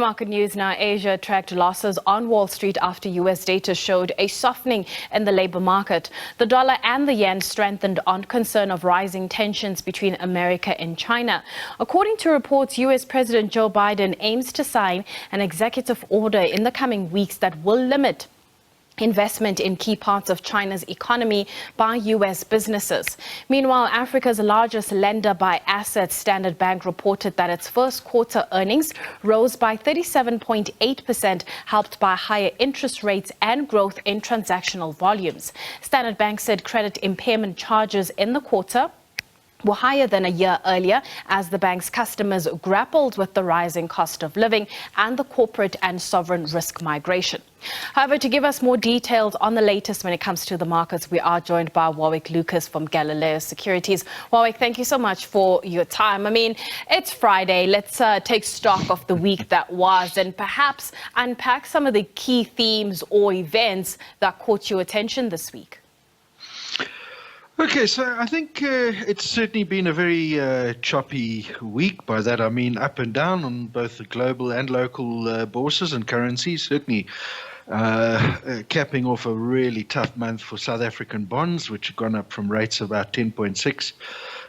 market news now. Asia tracked losses on Wall Street after U.S. data showed a softening in the labor market. The dollar and the yen strengthened on concern of rising tensions between America and China. According to reports, U.S. President Joe Biden aims to sign an executive order in the coming weeks that will limit investment in key parts of China's economy by U.S. businesses. Meanwhile, Africa's largest lender by assets, Standard Bank, reported that its first quarter earnings rose by 37.8%, helped by higher interest rates and growth in transactional volumes. Standard Bank said credit impairment charges in the quarter were higher than a year earlier as the bank's customers grappled with the rising cost of living and the corporate and sovereign risk migration. However, to give us more details on the latest when it comes to the markets, we are joined by Warwick Lucas from Galileo Securities. Warwick, thank you so much for your time. I mean, it's Friday. Let's take stock of the week that was and perhaps unpack some of the key themes or events that caught your attention this week. Okay, so I think it's certainly been a very choppy week. By that I mean up and down on both the global and local bourses and currencies, certainly capping off a really tough month for South African bonds, which have gone up from rates of about 10.6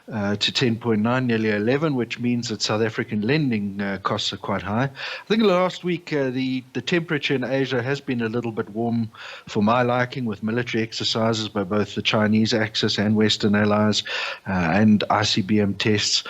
to 10.9, nearly 11, which means that South African lending costs are quite high. I think last week the temperature in Asia has been a little bit warm for my liking, with military exercises by both the Chinese Axis and Western allies and ICBM tests.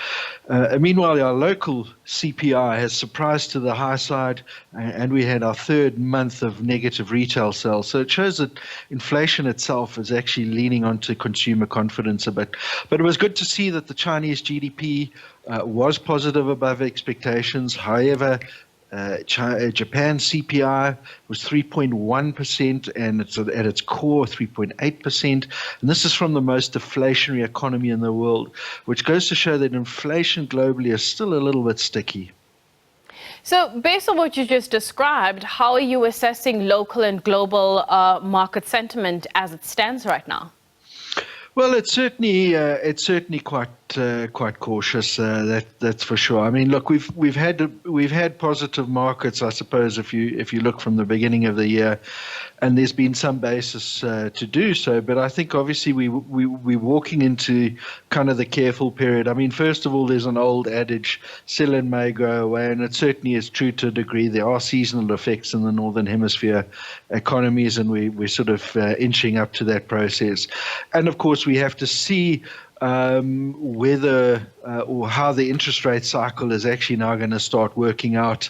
Meanwhile, our local CPI has surprised to the high side, and we had our third month of negative retail sales. So it shows that inflation itself is actually leaning onto consumer confidence a bit. But it was good to see that the Chinese GDP was positive above expectations. However, Japan CPI was 3.1%, and it's at its core 3.8%. And this is from the most deflationary economy in the world, which goes to show that inflation globally is still a little bit sticky. So based on what you just described, how are you assessing local and global market sentiment as it stands right now? Well, it's certainly quite cautious. That's for sure. I mean, look, we've had positive markets, I suppose, if you look from the beginning of the year, and there's been some basis to do so. But I think obviously we're walking into kind of the careful period. I mean, first of all, there's an old adage, sell in May, grow away, and it certainly is true to a degree. There are seasonal effects in the Northern Hemisphere economies, and we're sort of inching up to that process. And of course, we have to see whether or how the interest rate cycle is actually now going to start working out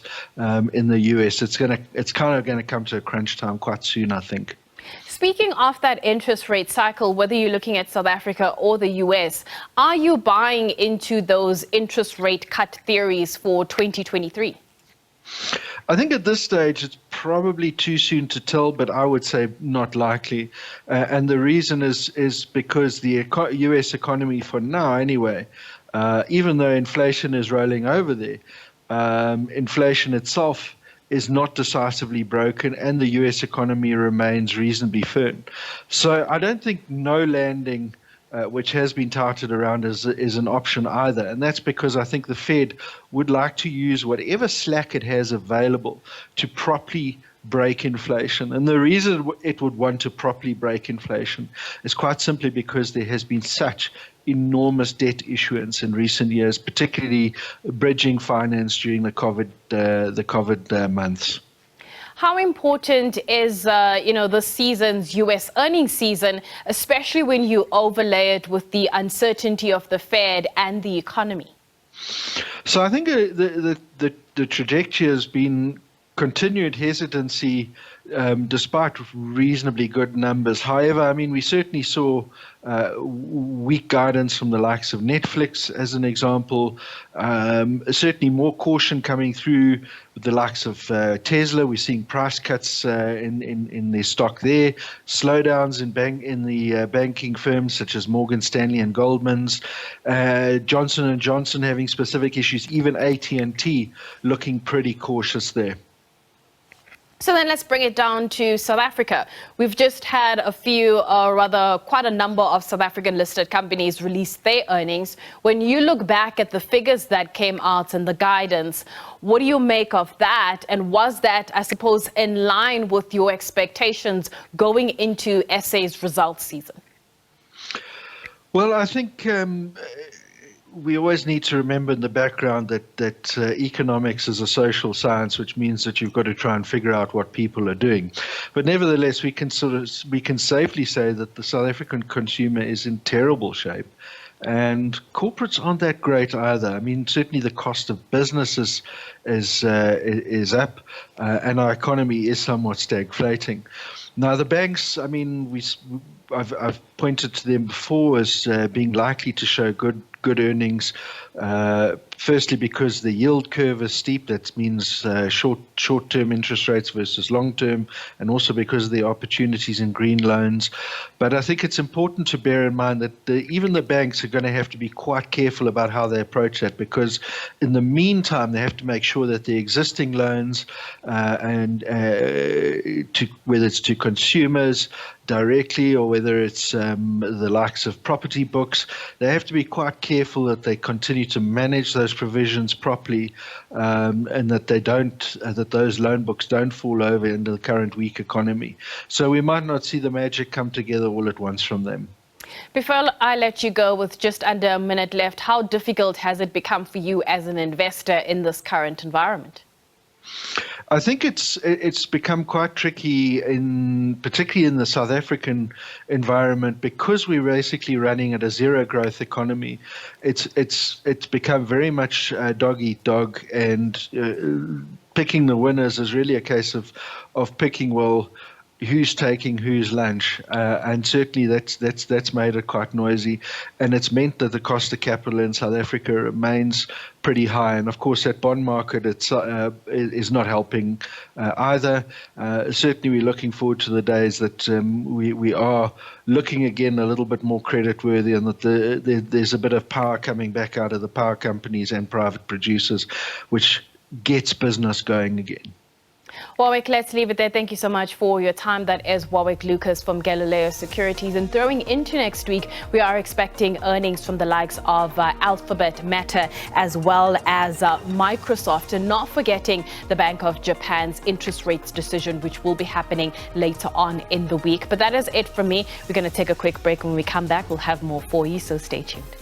in the US. It's kind of going to come to a crunch time quite soon, I think. Speaking of that interest rate cycle, whether you're looking at South Africa or the US, are you buying into those interest rate cut theories for 2023? I think at this stage it's probably too soon to tell, but I would say not likely. And the reason is because the US economy, for now anyway, even though inflation is rolling over there, inflation itself is not decisively broken, and the US economy remains reasonably firm. So I don't think no landing, which has been touted around, is an option either. And that's because I think the Fed would like to use whatever slack it has available to properly break inflation. And the reason it would want to properly break inflation is quite simply because there has been such enormous debt issuance in recent years, particularly bridging finance during the COVID months. How important is, this season's U.S. earnings season, especially when you overlay it with the uncertainty of the Fed and the economy? So I think the trajectory has been continued hesitancy despite reasonably good numbers. However, I mean, we certainly saw weak guidance from the likes of Netflix, as an example. Certainly more caution coming through with the likes of Tesla. We're seeing price cuts in their stock there. Slowdowns in the banking firms such as Morgan Stanley and Goldman's. Johnson & Johnson having specific issues. Even AT&T looking pretty cautious there. So then let's bring it down to South Africa. We've just had a few, or rather quite a number of South African listed companies release their earnings. When you look back at the figures that came out and the guidance, what do you make of that? And was that, I suppose, in line with your expectations going into SA's results season? Well, I think we always need to remember in the background that economics is a social science, which means that you've got to try and figure out what people are doing. But nevertheless, we can safely say that the South African consumer is in terrible shape. And corporates aren't that great either. I mean, certainly the cost of business is up, and our economy is somewhat stagflating. Now, the banks, I mean, I've pointed to them before as being likely to show good earnings. Firstly, because the yield curve is steep, that means short-term interest rates versus long-term, and also because of the opportunities in green loans. But I think it's important to bear in mind that even the banks are going to have to be quite careful about how they approach that, because in the meantime, they have to make sure that the existing loans, whether it's to consumers directly or whether it's the likes of property books, they have to be quite careful that they continue to manage those provisions properly, and that that those loan books don't fall over into the current weak economy. So we might not see the magic come together all at once from them. Before I let you go, with just under a minute left, how difficult has it become for you as an investor in this current environment? I think it's become quite tricky, particularly in the South African environment, because we're basically running at a zero growth economy. It's become very much dog eat dog, and picking the winners is really a case of picking, well, who's taking whose lunch, and certainly that's made it quite noisy, and it's meant that the cost of capital in South Africa remains pretty high, and of course that bond market is not helping either. Certainly we're looking forward to the days that we are looking again a little bit more creditworthy, and that there's a bit of power coming back out of the power companies and private producers, which gets business going again. Warwick, let's leave it there. Thank you so much for your time. That is Warwick Lucas from Galileo Securities. And throwing into next week, we are expecting earnings from the likes of Alphabet, Meta, as well as Microsoft. And not forgetting the Bank of Japan's interest rates decision, which will be happening later on in the week. But that is it from me. We're going to take a quick break. When we come back, we'll have more for you, so stay tuned.